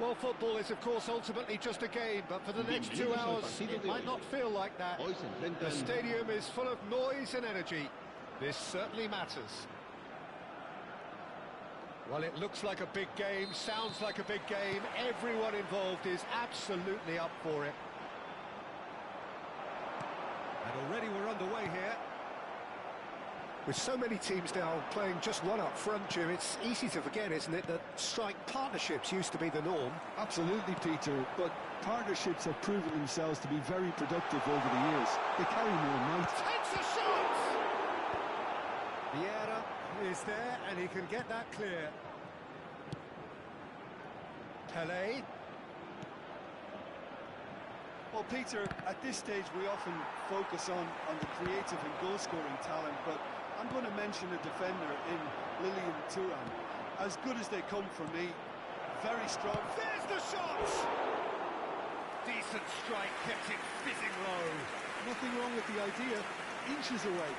Well, football is, of course, ultimately just a game, but for the next 2 hours, it might not feel like that. The stadium is full of noise and energy. This certainly matters. Well, it looks like a big game, sounds like a big game. Everyone involved is absolutely up for it. And already we're underway here. With so many teams now playing just one up front, Jim, it's easy to forget, isn't it, that strike partnerships used to be the norm. Absolutely, Peter, but partnerships have proven themselves to be very productive over the years. They carry more might. Takes a shot! Vieira is there, and he can get that clear. Pele. Well, Peter, at this stage we often focus on the creative and goal-scoring talent, but I'm going to mention a defender in Lilian Thuram. As good as they come for me, very strong. There's the shot! Decent strike, kept it fizzing low. Nothing wrong with the idea, inches away.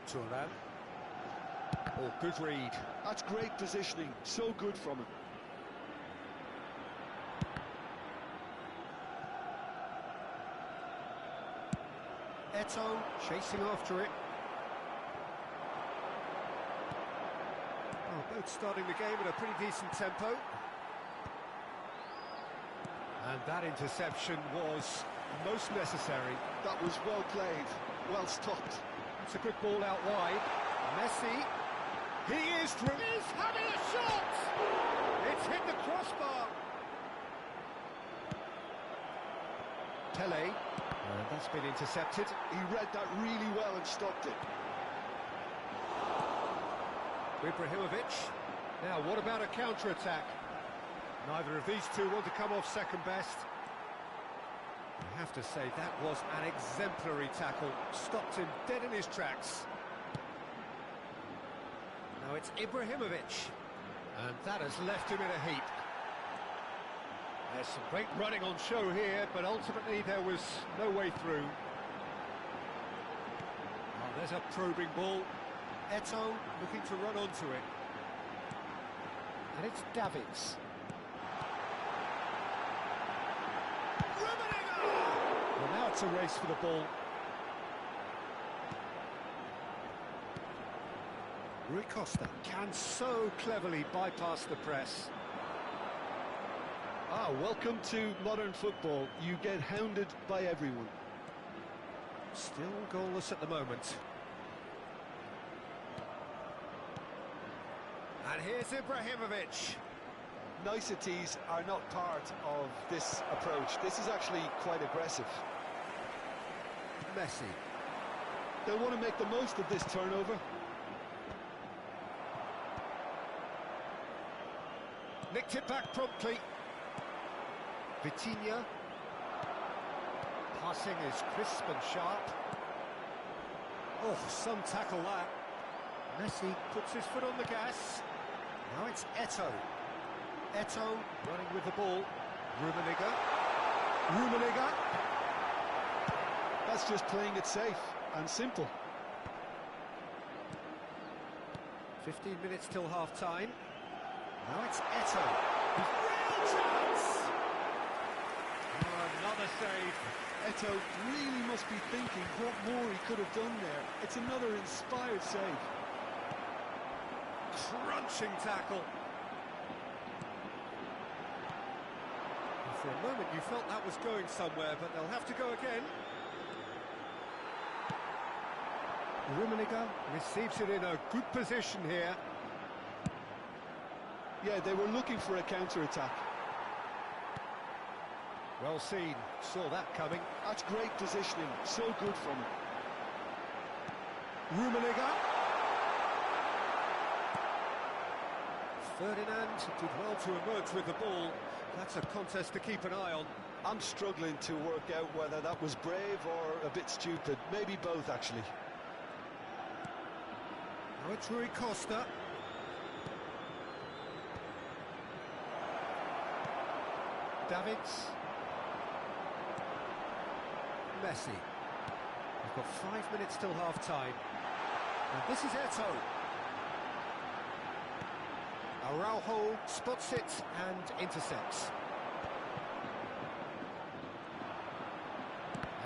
Thuram. Oh, good read. That's great positioning, so good from him. Eto'o chasing after it. Oh, both starting the game at a pretty decent tempo. And that interception was most necessary. That was well played, well stopped. It's a good ball out wide. Messi. He is through. He's having a shot! It's hit the crossbar. Pele. And that's been intercepted. He read that really well and stopped it. Ibrahimovic. Now, what about a counter-attack? Neither of these two want to come off second best. I have to say, that was an exemplary tackle. Stopped him dead in his tracks. Now it's Ibrahimovic. And that has left him in a heap. There's some great running on show here, but ultimately there was no way through. Oh, there's a probing ball. Eto'o looking to run onto it. And it's Davids. Well, now it's a race for the ball. Rui Costa can so cleverly bypass the press. Ah, welcome to modern football. You get hounded by everyone. Still goalless at the moment. And here's Ibrahimovic. Niceties are not part of this approach. This is actually quite aggressive. Messi. They'll want to make the most of this turnover. Nicked it back promptly. Vitinha. Passing is crisp and sharp. Oh, some tackle that. Messi puts his foot on the gas. Now it's Eto'o. Eto'o running with the ball. Rummenigge. That's just playing it safe and simple. 15 minutes till half-time. Now it's Eto'o. Real chance! Oh, another save. Eto'o really must be thinking what more he could have done there. It's another inspired save. Crunching tackle. For a moment you felt that was going somewhere, but they'll have to go again. Rummenigge receives it in a good position here. Yeah, they were looking for a counter-attack. Well seen, saw that coming. That's great positioning, so good from him. Rummenigge. Ferdinand did well to emerge with the ball. That's a contest to keep an eye on. I'm struggling to work out whether that was brave or a bit stupid. Maybe both, actually. Now it's Rui Costa. Davids. Messi. Got 5 minutes till half-time. And this is Eto'o. Araujo spots it and intercepts.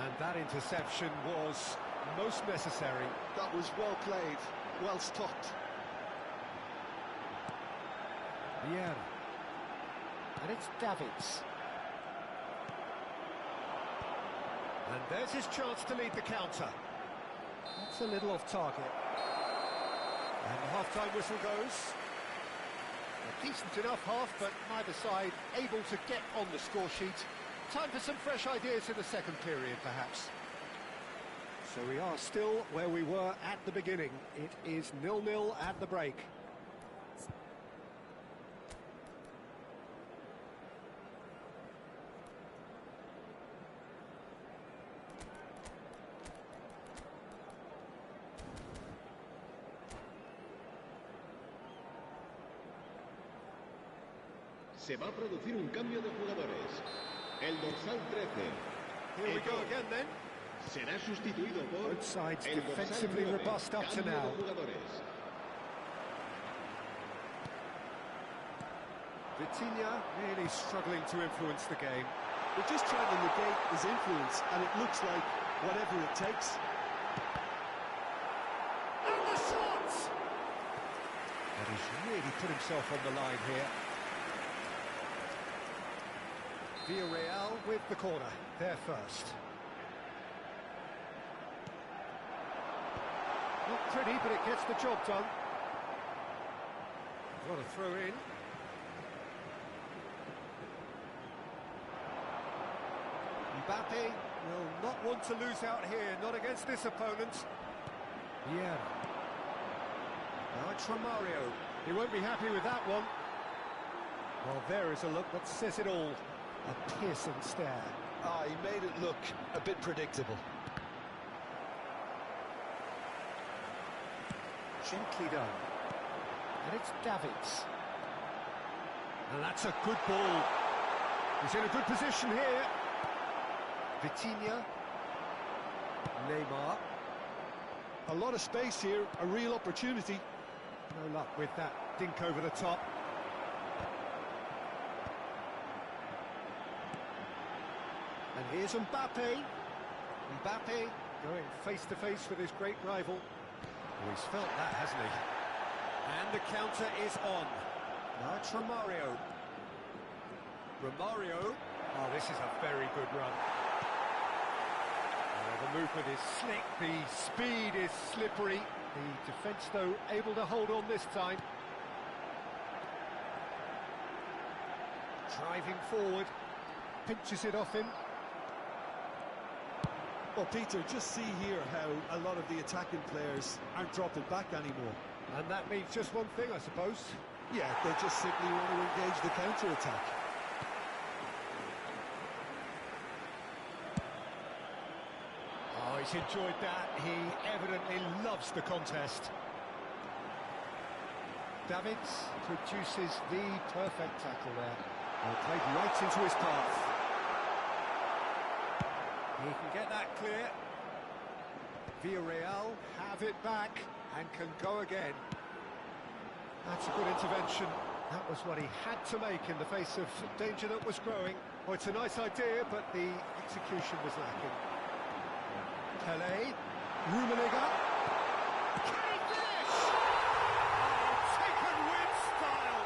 And that interception was most necessary. That was well played, well stopped. Vieira. And it's Davids. And there's his chance to lead the counter. That's a little off target. And the half-time whistle goes. A decent enough half, but neither side able to get on the score sheet. Time for some fresh ideas in the second period, perhaps. So we are still where we were at the beginning. It is 0-0 at the break. Se va a producir un cambio de jugadores. El dorsal 13. Here we go again then. Será sustituido por Both sides el dorsal defensively 9. robust up to Cambio now. de jugadores. Vitinha really struggling to influence the game. We're just trying to negate his influence, and it looks like whatever it takes. And the shot! And he's really put himself on the line here. Villarreal with the corner, there first. Not pretty, but it gets the job done. What a throw in. Mbappe will not want to lose out here, not against this opponent. Vieira. Now it's Romario. He won't be happy with that one. Well, there is a look that says it all. A piercing stare. Ah, he made it look a bit predictable. Gently done. And it's Davids. And that's a good ball. He's in a good position here. Vitinha. Neymar. A lot of space here, a real opportunity. No luck with that dink over the top. And here's Mbappe. Mbappe going face-to-face with his great rival. Oh, he's felt that, hasn't he? And the counter is on. Now it's Romario. Romario. Oh, this is a very good run. Oh, the movement is slick, the speed is slippery. The defence, though, able to hold on this time. Driving forward. Pinches it off him. Well, Peter, just see here how a lot of the attacking players aren't dropping back anymore. And that means just one thing, I suppose. Yeah, they just simply want to engage the counter-attack. Oh, he's enjoyed that. He evidently loves the contest. Davids produces the perfect tackle there. Well, played right into his path. He can get that clear. Villarreal have it back and can go again. That's a good intervention. That was what he had to make in the face of danger that was growing. Oh, it's a nice idea, but the execution was lacking. Pelé, Rummenigge. Can he finish? Oh, taken with style.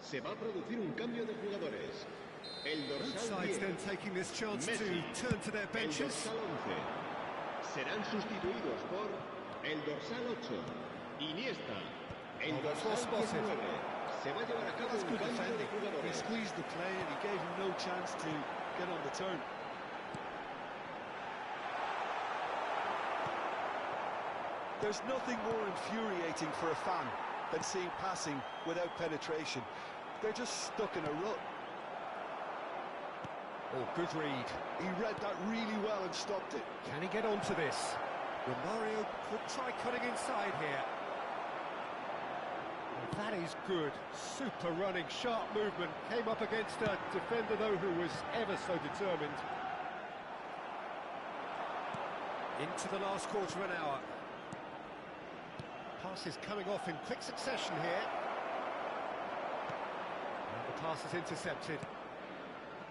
Se va a producir un cambio de jugadores. El Both dorsal sides 10. then taking this chance Messi. to turn to their El benches. dorsal 11. Serán sustituidos por el dorsal 8. Iniesta. El Oh, that's well dorsal spotted. 19. Se va a llevar a cabo That's un good cambio de defending. He jugadores. squeezed the play and he gave him no chance to get on the turn. There's nothing more infuriating for a fan than seeing passing without penetration. They're just stuck in a rut. Oh, good read. He read that really well and stopped it. Can he get onto this? Romario could try cutting inside here. Well, that is good. Super running, sharp movement. Came up against a defender, though, who was ever so determined. Into the last quarter of an hour. Passes coming off in quick succession here. And the pass is intercepted.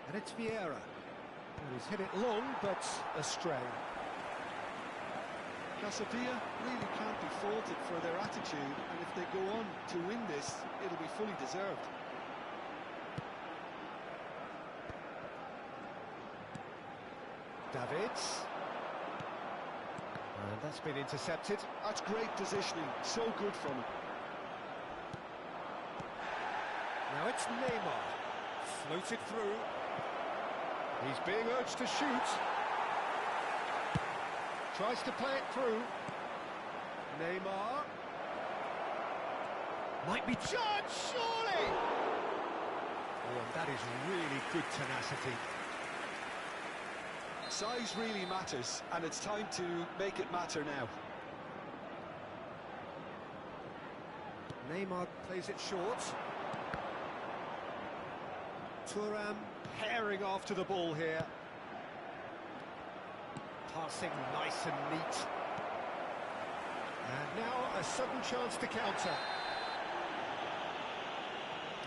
And it's Vieira. Well, he's hit it long, but astray. Casabia really can't be faulted for their attitude, and if they go on to win this, it'll be fully deserved. Davids. And that's been intercepted. That's great positioning, so good from him. Now it's Neymar. Floated through. He's being urged to shoot. Tries to play it through. Neymar. Might be judged, surely! Oh, and that is really good tenacity. Size really matters, and it's time to make it matter now. Neymar plays it short. Thuram herring after the ball here. Passing nice and neat. And now a sudden chance to counter.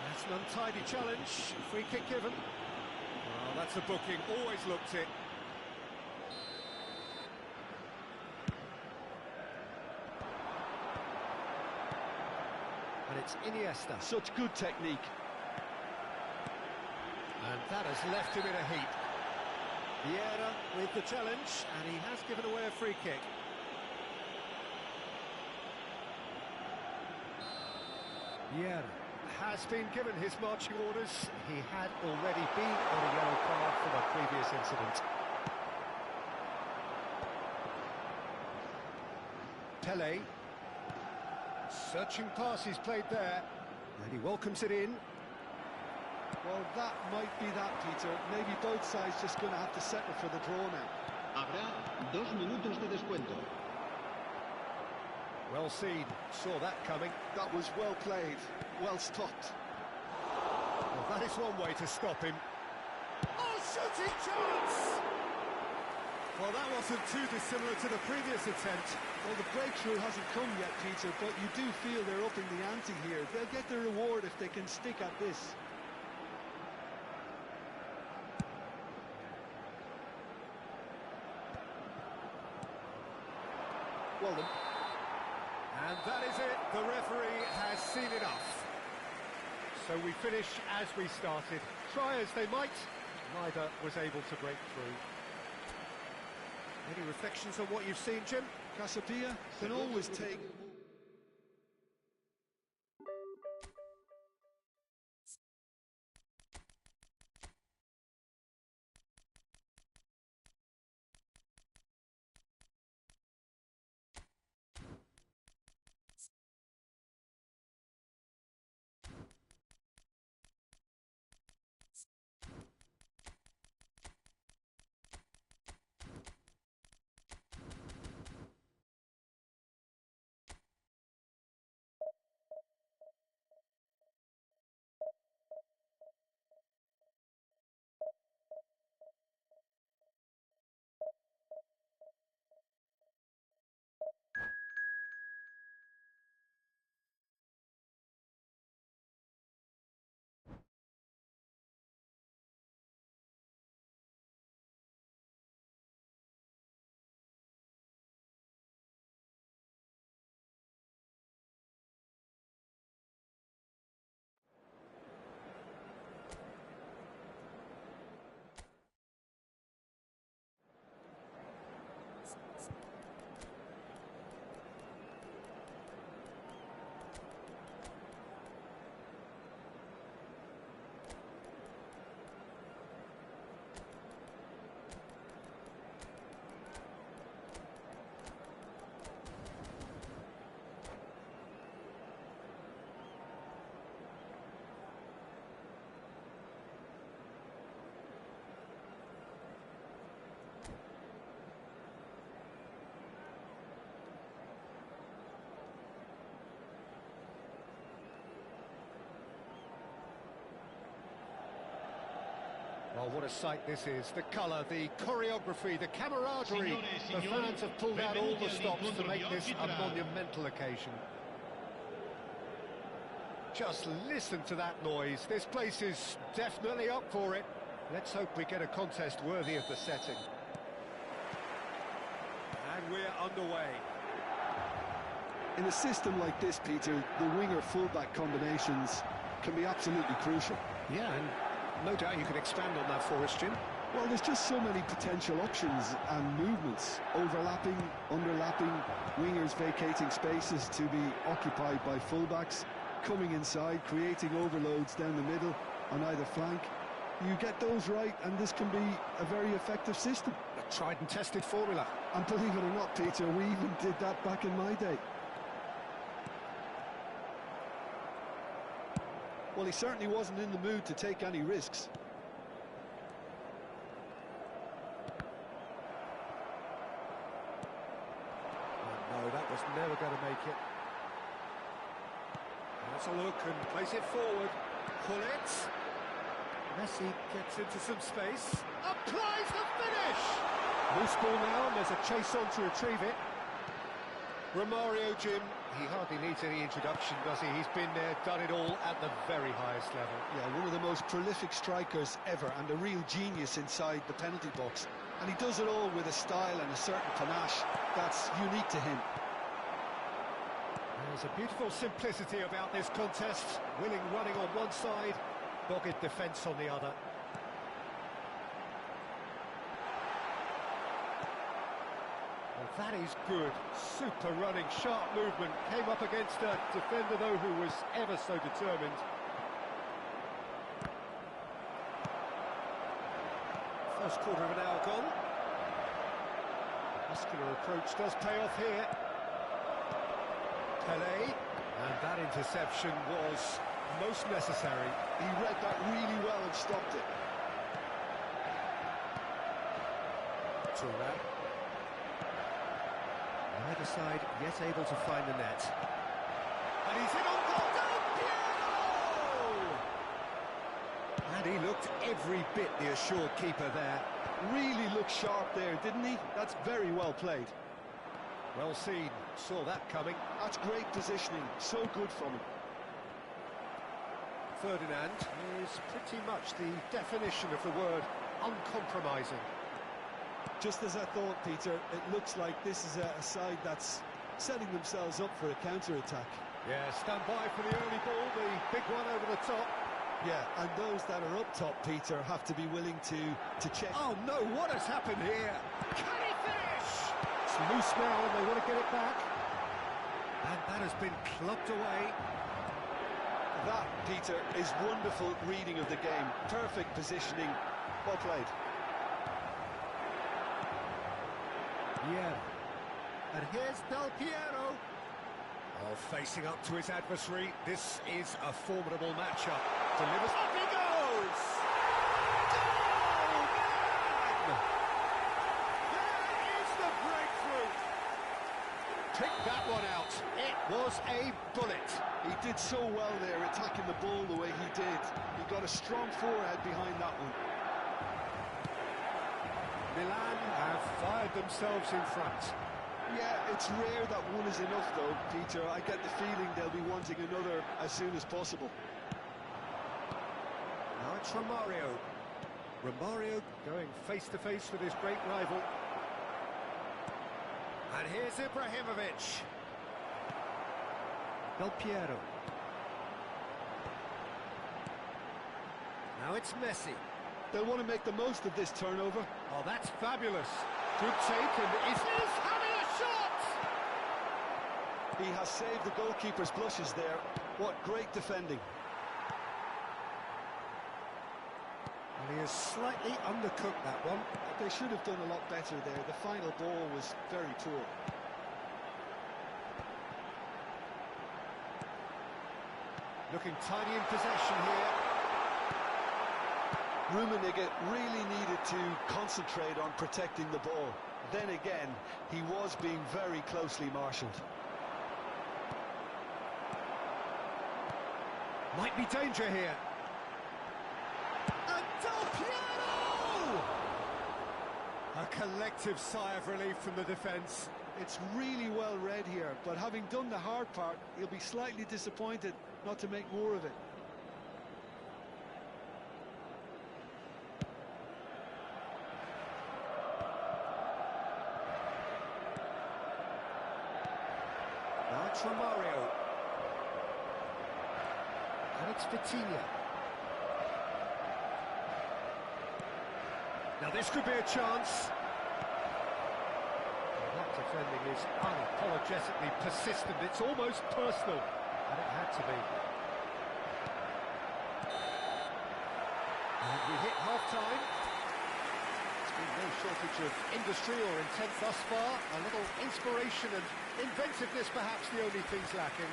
That's an untidy challenge. Free kick given. Oh, that's a booking. Always looked it. And it's Iniesta. Such good technique. And that has left him in a heap. Vieira with the challenge, and he has given away a free kick. Vieira has been given his marching orders. He had already been on a yellow card for the previous incident. Pele. Searching pass he's played there, and he welcomes it in. Well, that might be that, Peter. Maybe both sides just going to have to settle for the draw now. Habrá 2 minutos de descuento. Well seen, saw that coming. That was well played, well stopped. Well, that is one way to stop him. Oh, shooting chance! Well, that wasn't too dissimilar to the previous attempt. Well, the breakthrough hasn't come yet, Peter, but you do feel they're upping the ante here. They'll get their reward if they can stick at this. Well done. And that is it. The referee has seen enough. So we finish as we started. Try as they might, neither was able to break through. Any reflections on what you've seen, Jim? Casabia can always take Oh, what a sight this is. The colour, the choreography, the camaraderie. The fans have pulled out all the stops to make this a monumental occasion. Just listen to that noise. This place is definitely up for it. Let's hope we get a contest worthy of the setting. And we're underway. In a system like this, Peter, the winger-fullback combinations can be absolutely crucial. Yeah, and no doubt you can expand on that for us, Jim. Well, there's just so many potential options and movements. Overlapping, underlapping, wingers vacating spaces to be occupied by fullbacks, coming inside, creating overloads down the middle on either flank. You get those right, and this can be a very effective system. A tried and tested formula. And believe it or not, Peter, we even did that back in my day. Well, he certainly wasn't in the mood to take any risks. Oh, no, that was never going to make it. That's a look and plays it forward. Pull it. Messi gets into some space. Applies the finish! Loose ball now, and there's a chase on to retrieve it. Romario, Jim, he hardly needs any introduction, does he? He's been there, done it all at the very highest level. Yeah, one of the most prolific strikers ever, and a real genius inside the penalty box. And he does it all with a style and a certain panache that's unique to him. There's a beautiful simplicity about this contest. Willing running on one side, dogged defence on the other. Well, that is good. Super running, sharp movement. Came up against a defender, though, who was ever so determined. First quarter of an hour gone. Muscular approach does pay off here. Pelé, and that interception was most necessary. He read that really well and stopped it. Touré. Neither side yet able to find the net. And he's in on goal! And he looked every bit the assured keeper there. Really looked sharp there, didn't he? That's very well played. Well seen, saw that coming. That's great positioning, so good from him. Ferdinand is pretty much the definition of the word uncompromising. Just as I thought, Peter, it looks like this is a side that's setting themselves up for a counter-attack. Yeah, stand by for the early ball, the big one over the top. Yeah, and those that are up top, Peter, have to be willing to check. Oh no, what has happened here? Can he finish? It's loose now and they want to get it back. And that has been clubbed away. That, Peter, is wonderful reading of the game. Perfect positioning. Well played. Yeah. And here's Del Piero. Oh, facing up to his adversary. This is a formidable matchup. Delivers. Up he goes! Goal, man! There is the breakthrough. Pick that one out. It was a bullet. He did so well there, attacking the ball the way he did. He got a strong forehead behind that one. Milan have fired themselves in front. Yeah, it's rare that one is enough though, Peter. I get the feeling they'll be wanting another as soon as possible. Now it's Romario. Romario going face-to-face with his great rival. And here's Ibrahimovic. Del Piero. Now it's Messi. They'll want to make the most of this turnover. Oh, that's fabulous. Good take, and is having a shot! He has saved the goalkeeper's blushes there. What great defending. And he has slightly undercooked that one. They should have done a lot better there. The final ball was very poor. Looking tidy in possession here. Rummenigge really needed to concentrate on protecting the ball. Then again, he was being very closely marshalled. Might be danger here. And Del Piero! A collective sigh of relief from the defence. It's really well read here, but having done the hard part, he'll be slightly disappointed not to make more of it. Now it's Romario. And it's Vitinha. Now this could be a chance. That defending is unapologetically persistent. It's almost personal. And it had to be. And we hit half-time. There's been no shortage of industry or intent thus far. A little inspiration and inventiveness, perhaps the only things lacking.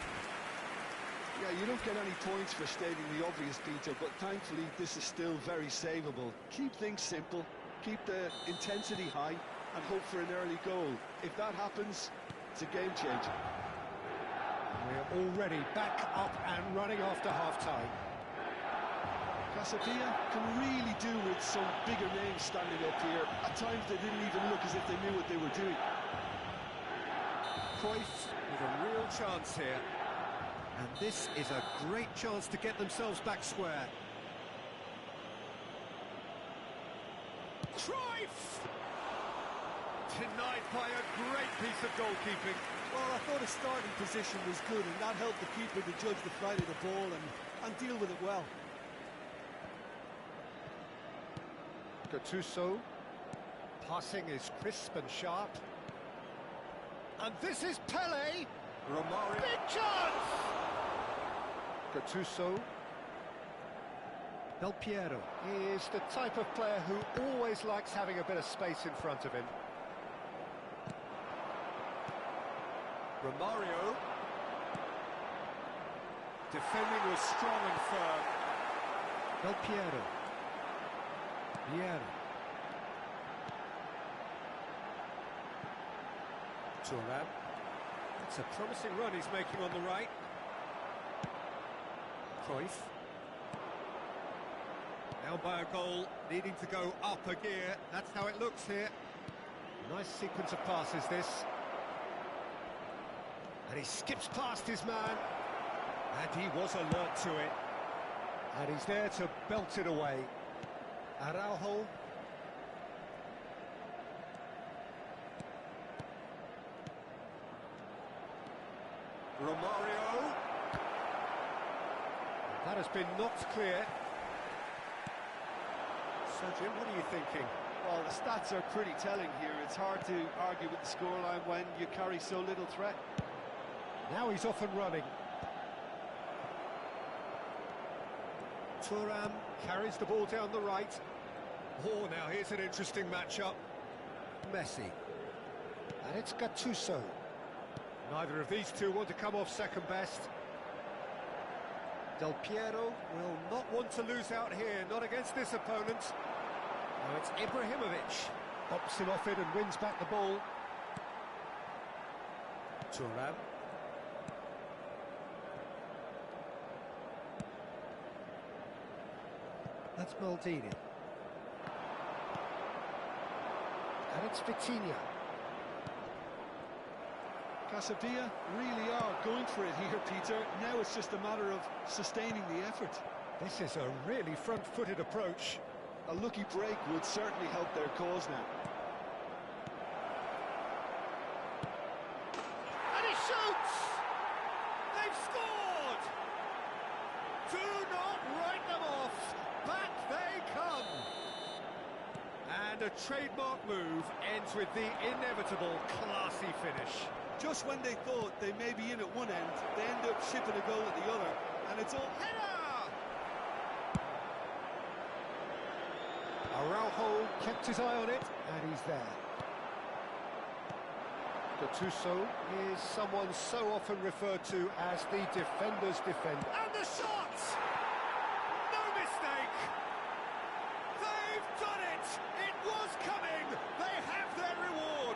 Yeah, you don't get any points for stating the obvious, Peter, but thankfully this is still very savable. Keep things simple, keep the intensity high, and hope for an early goal. If that happens, it's a game changer. We're already back up and running after half-time. Casabia can really do with some bigger names standing up here. At times they didn't even look as if they knew what they were doing. Cruyff with a real chance here. And this is a great chance to get themselves back square. Cruyff! Denied by a great piece of goalkeeping. Well, I thought his starting position was good, and that helped the keeper to judge the flight of the ball and deal with it well. Gattuso. Passing is crisp and sharp. And this is Pele. Romario. Big chance! Gattuso. Del Piero. He is the type of player who always likes having a bit of space in front of him. Romario. Defending was strong and firm. Del Piero. Vieira. Thuram. It's a promising run he's making on the right. Cruyff. Now by a goal, needing to go up a gear. That's how it looks here. Nice sequence of passes, this. And he skips past his man. And he was alert to it. And he's there to belt it away. Araujo. Romario. That has been knocked clear. So, Jim, what are you thinking? Well, the stats are pretty telling here. It's hard to argue with the scoreline when you carry so little threat. Now he's off and running. Thuram carries the ball down the right. Oh, now here's an interesting matchup. Messi. And it's Gattuso. Neither of these two want to come off second best. Del Piero. Will not want to lose out here, not against this opponent. Now it's Ibrahimovic. Bops him off it and wins back the ball. Thuram. That's Maldini. And it's Vitinha. Casabia really are going for it here, Peter. Now it's just a matter of sustaining the effort. This is a really front-footed approach. A lucky break would certainly help their cause now. And he shoots! They've scored! Do not write them off! Back they come! And a trademark move ends with the inevitable classy finish. Just when they thought they may be in at one end, they end up shipping a goal at the other, and it's all... Header! Araujo kept his eye on it, and he's there. Gattuso is someone so often referred to as the defender's defender. And the shot! No mistake! They've done it! It was coming! They have their reward!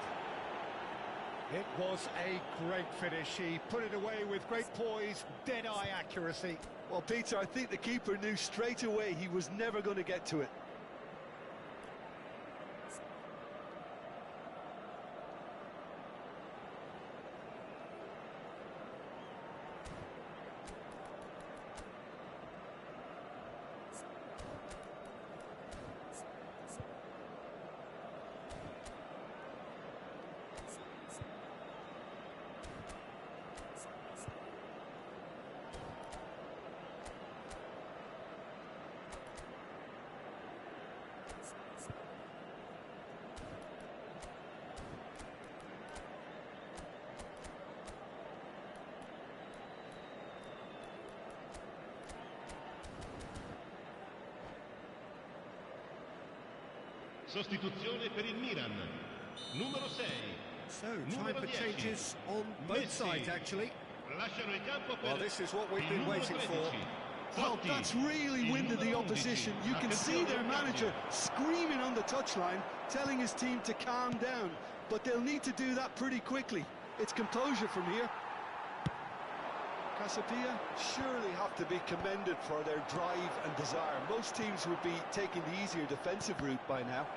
It was a great finish. He put it away with great poise, dead-eye accuracy. Well, Peter, I think the keeper knew straight away he was never going to get to it. Sostituzione per il Milan. Numero 6. So, time for changes on both sides, actually. Lasciano il campo per Well, this is what we've il been numero waiting 13. for. Well, Totti, that's really il winded the numero 11. opposition. You can see their manager screaming on the touchline, telling his team to calm down. But they'll need to do that pretty quickly. It's composure from here. Casapia surely have to be commended for their drive and desire. Most teams would be taking the easier defensive route by now.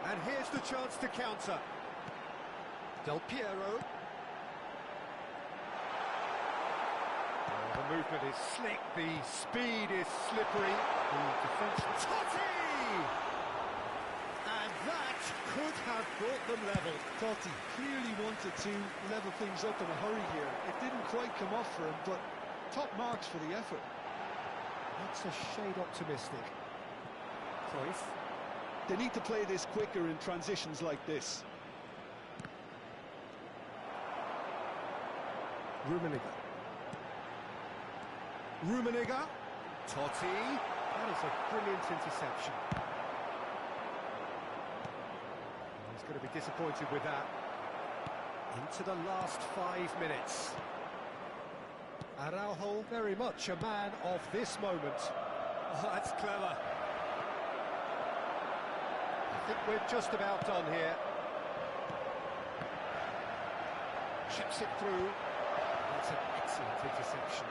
And here's the chance to counter. Del Piero. Oh, the movement is slick, the speed is slippery. The defence... Totti! And that could have brought them level. Totti clearly wanted to level things up in a hurry here. It didn't quite come off for him, but top marks for the effort. That's a shade optimistic. Cruyff. They need to play this quicker in transitions like this. Rummenigge. Totti. That is a brilliant interception. He's going to be disappointed with that. Into the last 5 minutes. Araujo, very much a man of this moment. Oh, that's clever. I think we're just about done here. Chips it through. That's an excellent interception.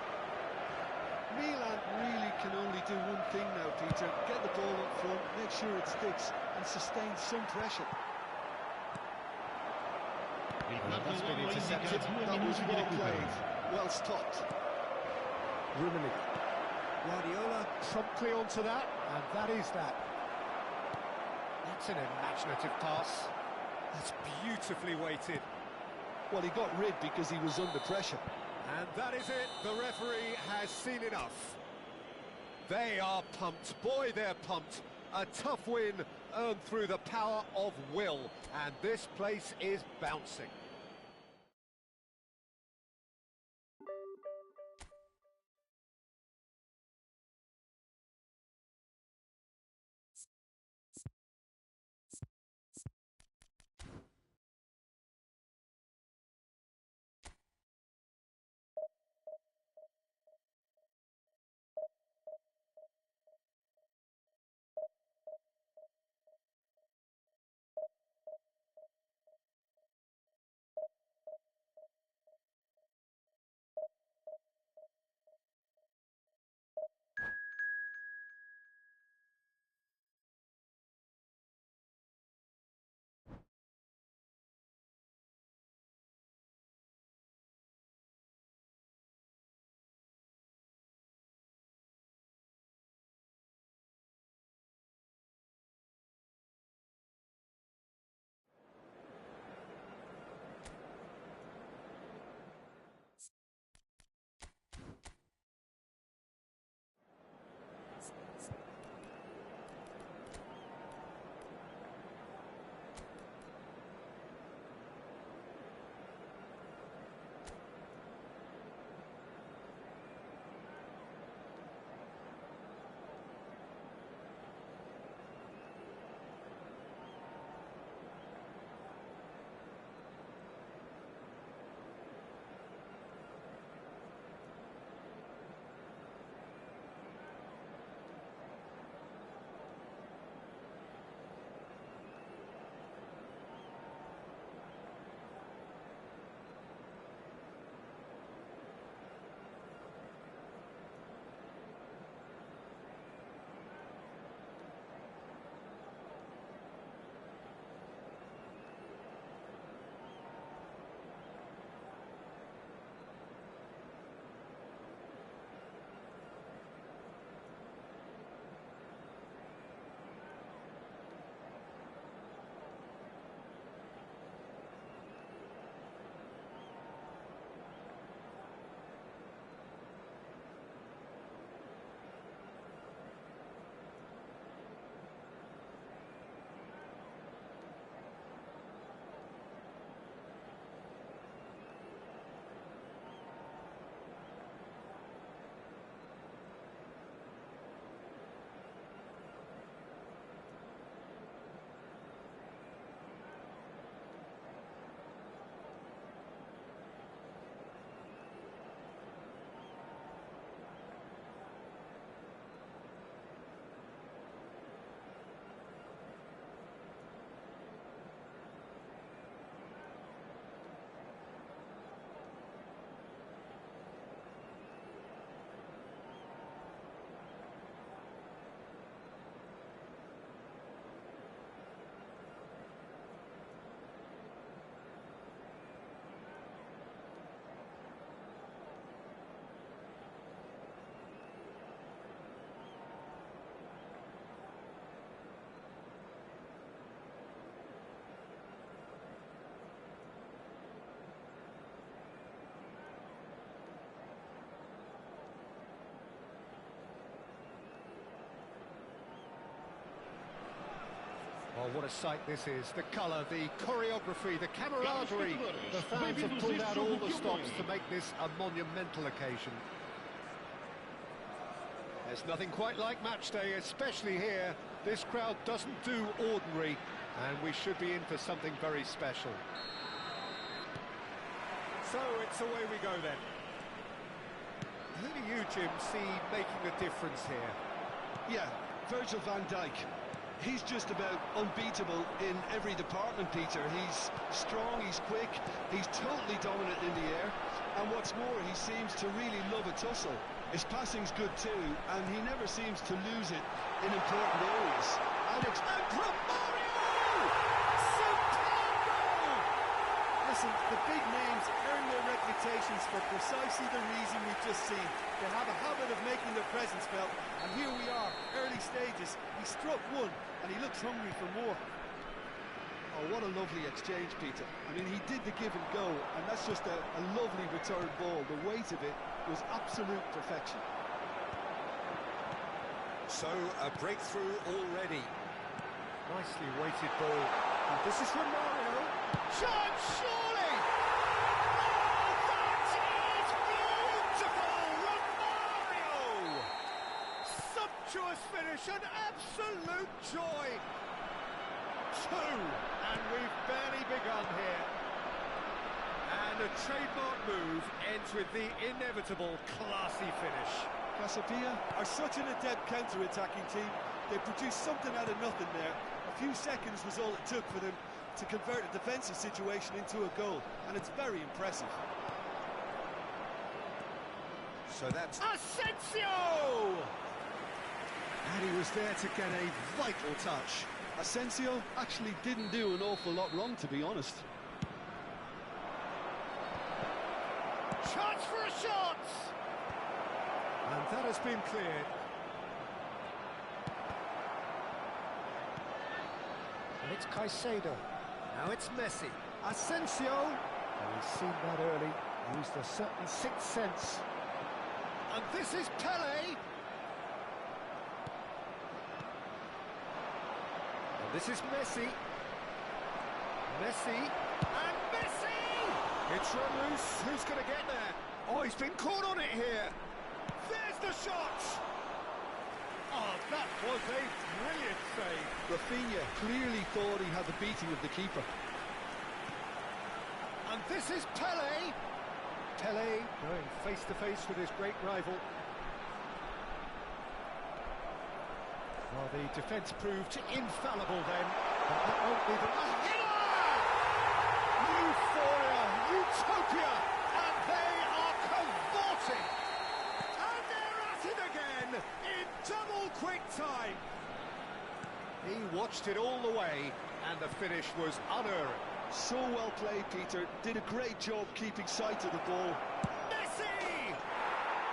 Milan really can only do one thing now, Peter. Get the ball up front, make sure it sticks, and sustain some pressure. That's been intercepted. That was well played, well stopped. Rummenigge. Guardiola promptly onto that, and that is that. That's an imaginative pass. That's beautifully weighted. Well, he got rid because he was under pressure. And that is it. The referee has seen enough. They are pumped. Boy, they're pumped. A tough win earned through the power of will. And this place is bouncing. what a sight this is. The colour, the choreography, the camaraderie. The fans have pulled out all the stops to make this a monumental occasion. There's nothing quite like match day, especially here. This crowd doesn't do ordinary, and we should be in for something very special. So it's away we go then. Who do you, Jim, see making the difference here? Yeah, Virgil van Dijk. He's just about unbeatable in every department, Peter. He's strong, he's quick, he's totally dominant in the air, and what's more, he seems to really love a tussle. His passing's good too, and he never seems to lose it in important areas. Alex and Romario! Superb goal! Listen, the big names earn their reputations for precisely the reason we've just seen. They have a habit of making their presence felt, and here we are, early stages. He struck one, and he looks hungry for more. Oh, what a lovely exchange, Peter. I mean, he did the give and go, and that's just a lovely return ball. The weight of it was absolute perfection. So, a breakthrough already. Nicely weighted ball. This is Romario. Chance, surely! Oh, that is beautiful! Romario! Sumptuous finish, an absolute joy! Two, and we've barely begun here. And a trademark move ends with the inevitable classy finish. Casabia are such an adept counter-attacking team. They produced something out of nothing there. A few seconds was all it took for them to convert a defensive situation into a goal, and it's very impressive. So that's... Asensio! And he was there to get a vital touch. Asensio actually didn't do an awful lot wrong, to be honest. Chance for a shot! And that has been cleared. And it's Caicedo. Now it's Messi. Asensio. And he's seen that early. Used a certain sixth sense. And this is Pele. And this is Messi. Messi. And Messi! It's run loose. Who's going to get there? Oh, he's been caught on it here. There's the shot! Oh, that was a brilliant save. Rafinha clearly thought he had the beating of the keeper. And this is Pele. Pele going face to face with his great rival. Well, the defence proved infallible then, but that won't be the... A header! Euphoria, utopia, and they are cavorting. And they're at it again in double quick time. He watched it all the way, and the finish was unerring. So well played, Peter. Did a great job keeping sight of the ball. Messi!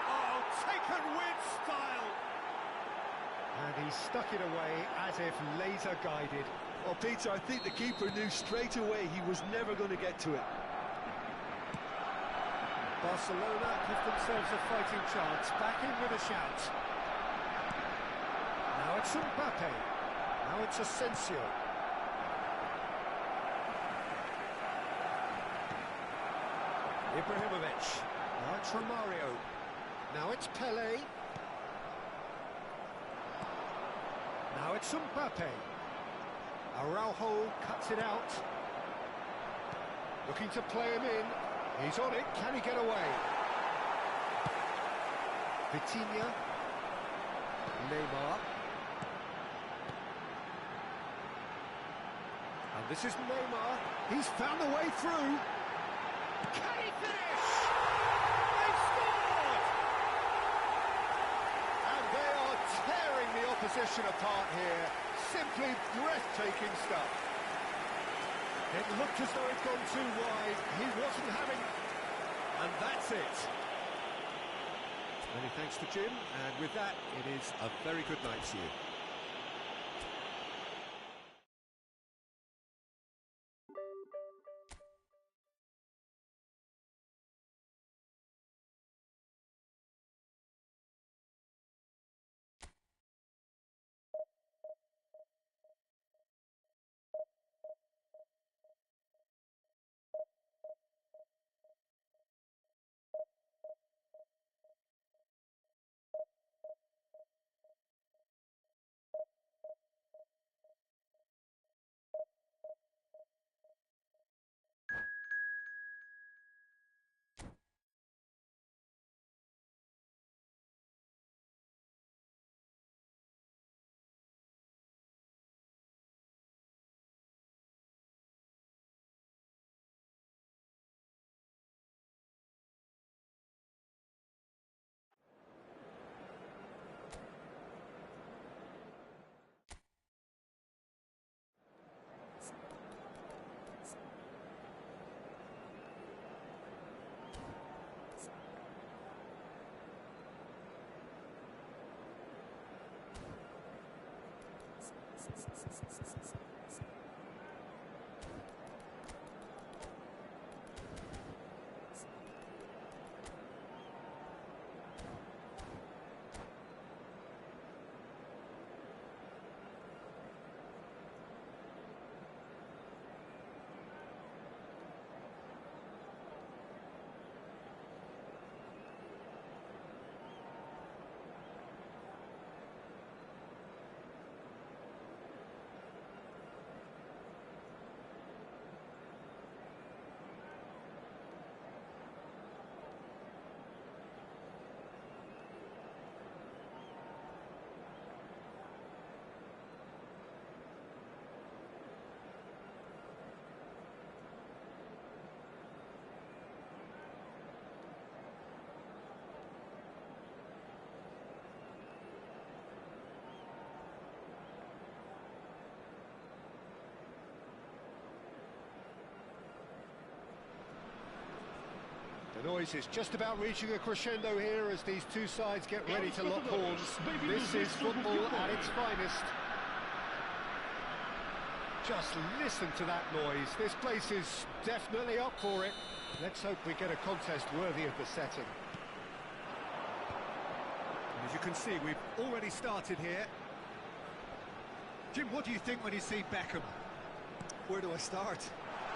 Oh, taken with style. And he stuck it away as if laser guided. Well, Peter, I think the keeper knew straight away he was never going to get to it. Barcelona give themselves a fighting chance, back in with a shout. Now it's Mbappe. Now it's Asensio. Ibrahimovic. Now it's Romario. Now it's Pele. Now it's Mbappe. Araujo cuts it out. Looking to play him in. He's on it. Can he get away? Vitinha. Neymar. And this is Neymar. He's found a way through. Can he finish? They've scored! And they are tearing the opposition apart here. Simply breathtaking stuff. It looked as though it'd gone too wide. He wasn't having... And that's it. Many thanks to Jim, and with that, it is a very good night to you. noise is just about reaching a crescendo here as these two sides get ready to lock horns. This is football at its finest. Just listen to that noise. This place is definitely up for it. Let's hope we get a contest worthy of the setting. As you can see, we've already started here. Jim, what do you think when you see Beckham? Where do I start?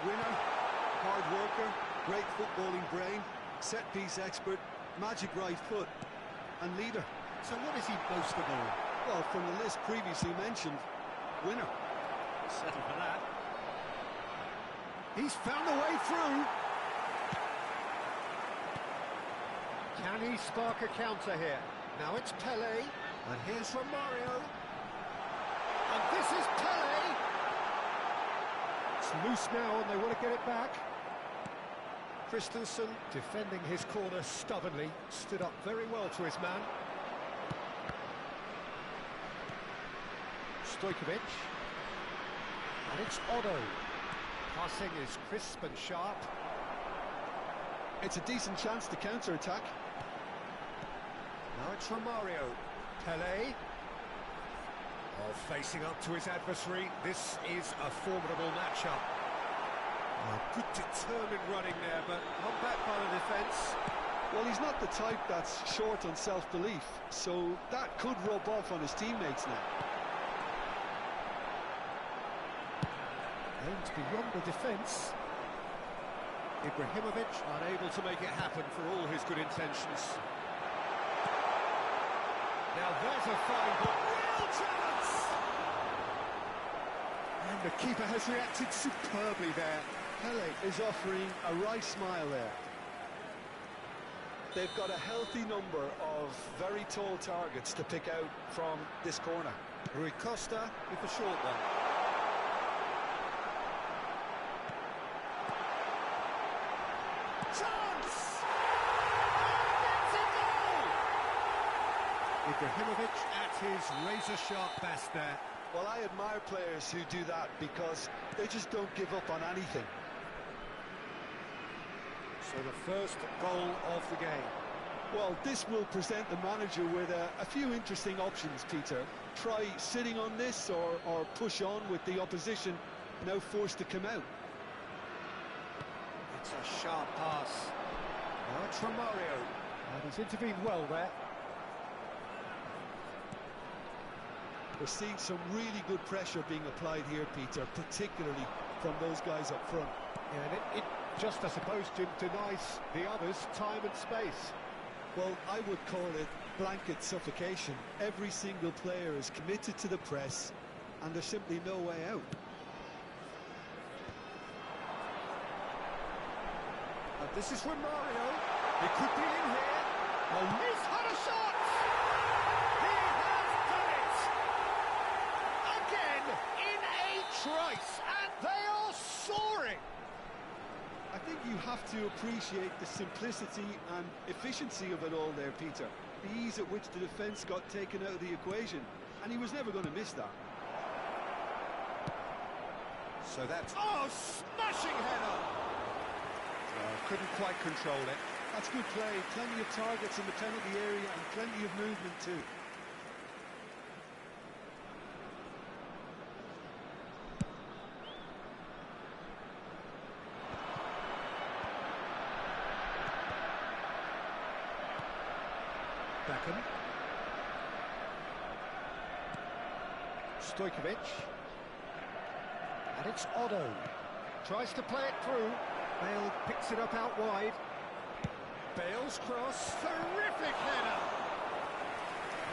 Winner, hard worker, great footballing brain, set-piece expert, magic right foot, and leader. So what is he most of all? Well, from the list previously mentioned, winner. Settle for that. He's found a way through. Can he spark a counter here? Now it's Pele, and here's Romario. And this is Pele. It's loose now, and they want to get it back. Christensen, defending his corner stubbornly, stood up very well to his man. Stojkovic. And it's Otto. Passing is crisp and sharp. It's a decent chance to counter-attack. Now it's Romario. Pele. Oh, facing up to his adversary. This is a formidable matchup. Oh, good determined running there, but hung back by the defence. Well, he's not the type that's short on self-belief, so that could rub off on his teammates now. Aimed beyond the defence. Ibrahimovic unable to make it happen for all his good intentions. Now there's a fine ball. Real chance! And the keeper has reacted superbly there. Pele is offering a wry smile there. They've got a healthy number of very tall targets to pick out from this corner. Rui Costa with the short one. Chance! And it's a goal! Ibrahimovic at his razor-sharp best there. Well, I admire players who do that because they just don't give up on anything. So the first goal of the game. Well, this will present the manager with a few interesting options, Peter. Try sitting on this or push on with the opposition now forced to come out. It's a sharp pass. Now it's Romario. And he's intervened well there. We're seeing some really good pressure being applied here, Peter, particularly from those guys up front. Yeah, and it just, I suppose, Jim, denies the others time and space. Well, I would call it blanket suffocation. Every single player is committed to the press, and there's simply no way out. And this is Romario. He could be in here. Oh, he's had a shot! He has done it! Again, in a trice, and they are soaring! I think you have to appreciate the simplicity and efficiency of it all there, Peter. The ease at which the defence got taken out of the equation, and he was never going to miss that. So that's... Oh, smashing header! couldn't quite control it. That's good play. Plenty of targets in the penalty area and plenty of movement too. Beckham. Stojkovic. And it's Otto. Tries to play it through. Bale picks it up out wide. Bale's cross. Terrific header!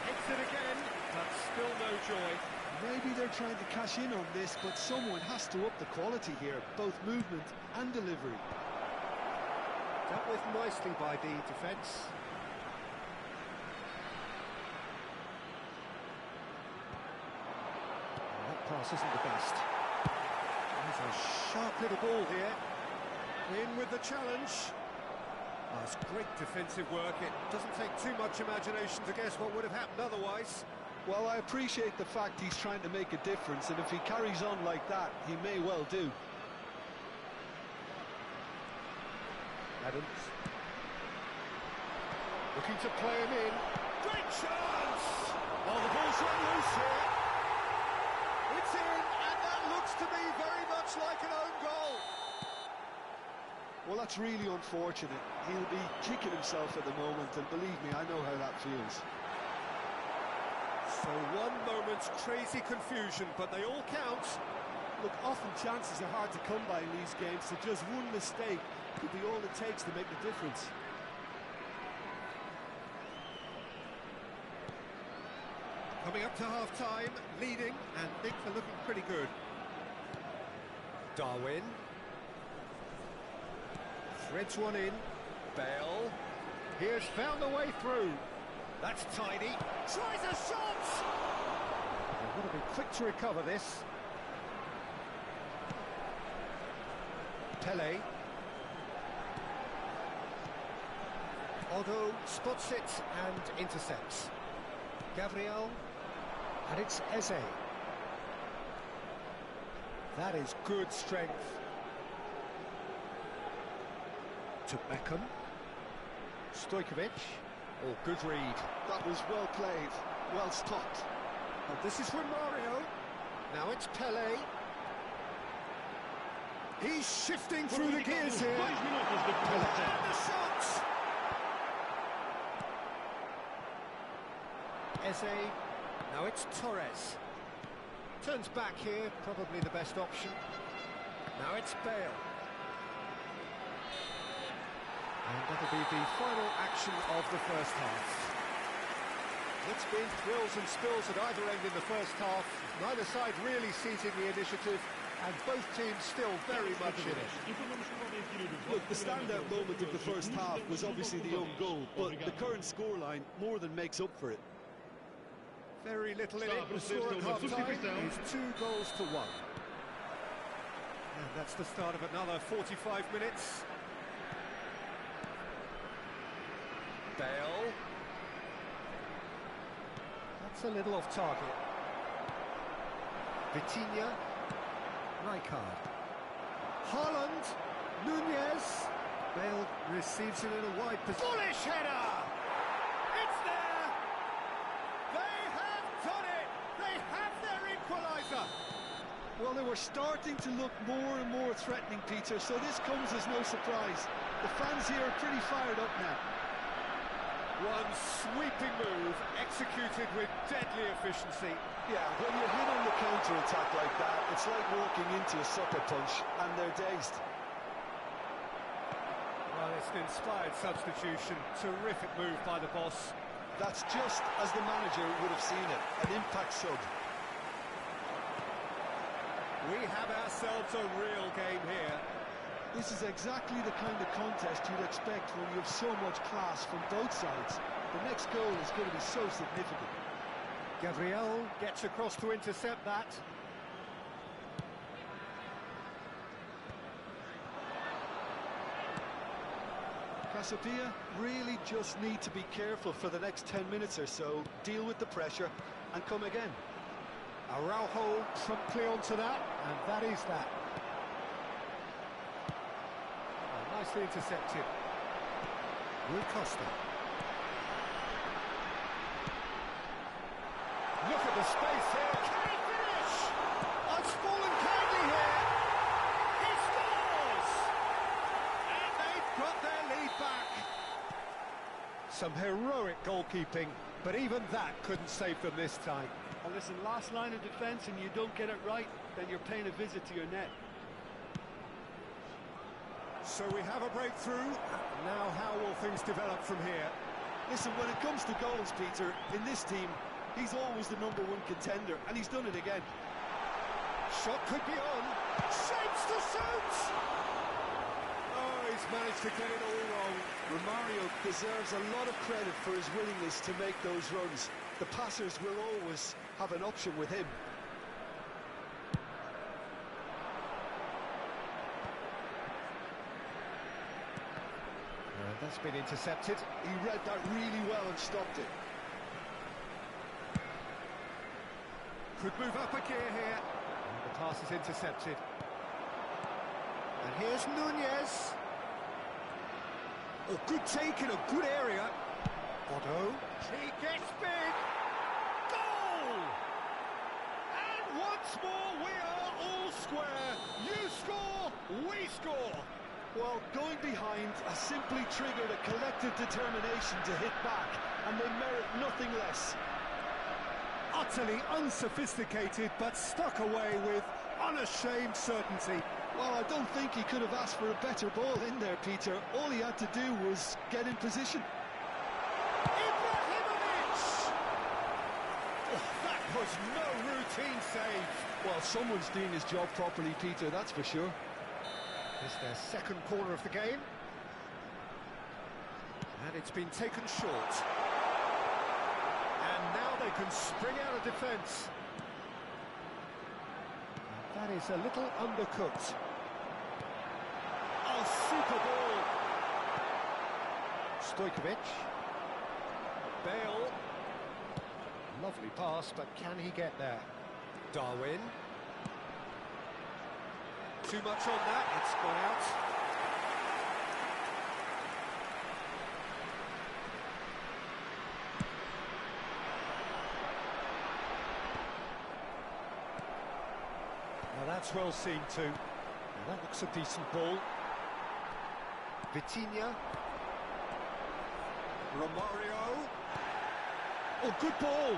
Hits it again, but still no joy. Maybe they're trying to cash in on this, but someone has to up the quality here, both movement and delivery. Dealt with nicely by the defence. That pass isn't the best. There's a sharp little ball here. In with the challenge. Oh, it's great defensive work. It doesn't take too much imagination to guess what would have happened otherwise. Well, I appreciate the fact he's trying to make a difference, and if he carries on like that, he may well do. Adams. Looking to play him in. Great chance! Oh, the ball's run loose here. It's in, and that looks to me very much like an own goal. Well, that's really unfortunate. He'll be kicking himself at the moment, and believe me, I know how that feels. So one moment's crazy confusion, but they all count. Look, often chances are hard to come by in these games, so just one mistake could be all it takes to make the difference. Coming up to half-time, leading, and things are looking pretty good. Darwin. Threads one in. Bale. He has found a way through. That's tidy. Tries a shot! They've got to be quick to recover this. Pele. Odo spots it and intercepts. Gabriel. And it's Eze. That is good strength. To Beckham. Stojkovic. Oh, good read. That was well played, well stopped. And this is Romario. Now it's Pele. He's shifting through the gears here. Pele. And the shots! Eze. Now it's Torres. Turns back here, probably the best option. Now it's Bale. And that'll be the final action of the first half. It's been thrills and spills at either end in the first half. Neither side really seizing the initiative, and both teams still very much in it. Look, the standout moment of the first half was obviously the own goal, but the current scoreline more than makes up for it. Very little in it. The score at half-time is 2-1. And that's the start of another 45 minutes. Bale. That's a little off target. Vitinha. Rijkaard. Haaland. Nunez. Bale receives it in a wide position. Foolish header! It's there! They have done it! They have their equaliser! Well, they were starting to look more and more threatening, Peter, so this comes as no surprise. The fans here are pretty fired up now. One sweeping move, executed with deadly efficiency. Yeah, when you're hit on the counter-attack like that, it's like walking into a sucker punch, and they're dazed. Well, it's an inspired substitution. Terrific move by the boss. That's just as the manager would have seen it, an impact sub. We have ourselves a real game here. This is exactly the kind of contest you'd expect when you have so much class from both sides. The next goal is going to be so significant. Gabriel gets across to intercept that. Cassiopeia really just need to be careful for the next 10 minutes or so, deal with the pressure and come again. Araujo promptly onto that, and that is that. Oh, nicely intercepted. Rui Costa. Look at the space here. Can he finish? Oh, it's fallen kindly here. He scores! And they've got their lead back. Some heroic goalkeeping, but even that couldn't save them this time. And listen, last line of defence and you don't get it right, then you're paying a visit to your net. So we have a breakthrough. Now how will things develop from here? Listen, when it comes to goals, Peter, in this team, he's always the #1 contender, and he's done it again. Shot could be on. Shapes to shoot! Oh, he's managed to get it all wrong. Romario deserves a lot of credit for his willingness to make those runs. The passers will always have an option with him. That's been intercepted. He read that really well and stopped it. Could move up a gear here. And the pass is intercepted. And here's Nunez. Oh, good take in a good area. Otto. He gets big. Goal! And once more we are all square. You score, we score. Well, going behind has simply triggered a collective determination to hit back, and they merit nothing less. Utterly unsophisticated, but stuck away with unashamed certainty. Well, I don't think he could have asked for a better ball in there, Peter. All he had to do was get in position. Ibrahimovic! Oh, that was no routine save. Well, someone's doing his job properly, Peter, that's for sure. It's their second corner of the game. And it's been taken short. And now they can spring out of defence. That is a little undercooked. Oh, super ball. Stojkovic. Bale. Lovely pass, but can he get there? Darwin. Too much on that, it's gone out. Now that's well seen too. Now that looks a decent ball. Vitinha. Romario. Oh, good ball!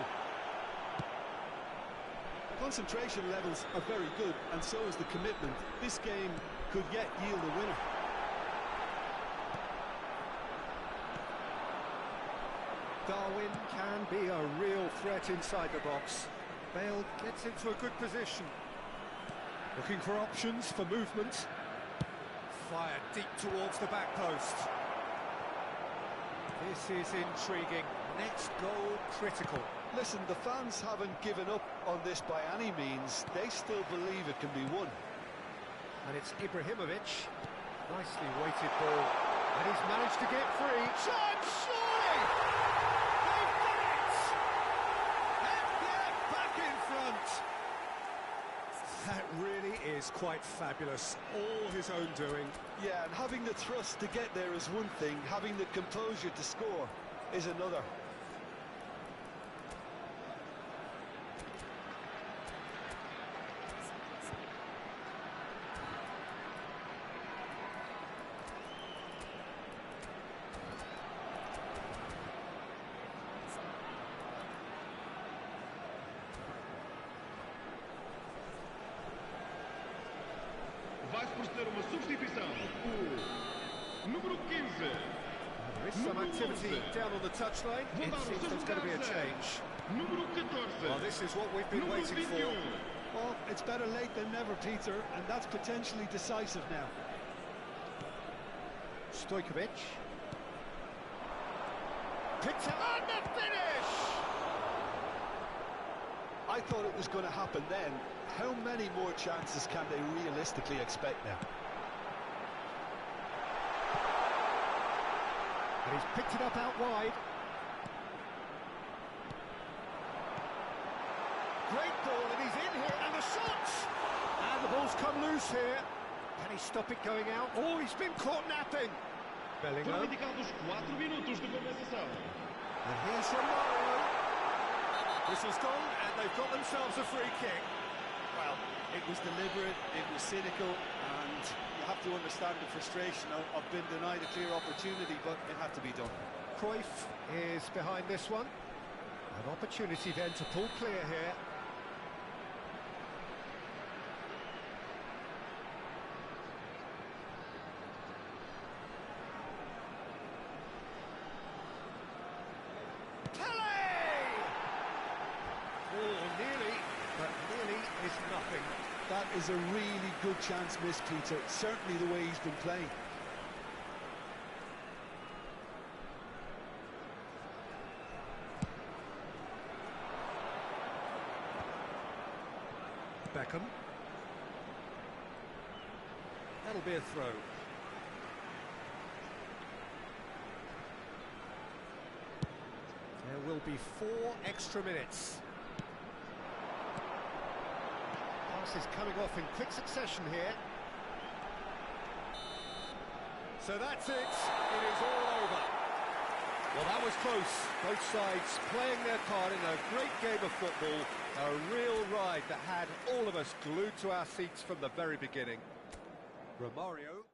Concentration levels are very good, and so is the commitment. This game could yet yield a winner. Darwin can be a real threat inside the box. Bale gets into a good position. Looking for options for movement. Fired deep towards the back post. This is intriguing. Next goal critical. Listen, the fans haven't given up on this by any means. They still believe it can be won. And it's Ibrahimovic. Nicely weighted ball. And he's managed to get free. Chance, surely! They've done it! And they're back in front! That really is quite fabulous. All his own doing. Yeah, and having the thrust to get there is one thing. Having the composure to score is another. Vai proceder uma substituição. O número 15. There is some activity down on the touchline. It seems there's going to be a change. Número 14. Well, this is what we've been waiting for. Well, it's better late than never, Peter, and that's potentially decisive now. Stojkovic. Picked it on the finish! I thought it was going to happen then. How many more chances can they realistically expect now? And he's picked it up out wide. Great ball, and he's in here, and the shots! And the ball's come loose here. Can he stop it going out? Oh, he's been caught napping. Foram Bellingham. indicados 4 minutos de compensação. And here's Romario. Whistle's gone, and they've got themselves a free kick. Well, it was deliberate, it was cynical, and you have to understand the frustration of being denied a clear opportunity, but it had to be done. Cruyff is behind this one. An opportunity then to pull clear here. That is a really good chance missed, Peter. Certainly the way he's been playing. Beckham. That'll be a throw. There will be 4 extra minutes. Is coming off in quick succession here. So that's it. It is all over. Well, that was close. Both sides playing their part in a great game of football. A real ride that had all of us glued to our seats from the very beginning. Romario.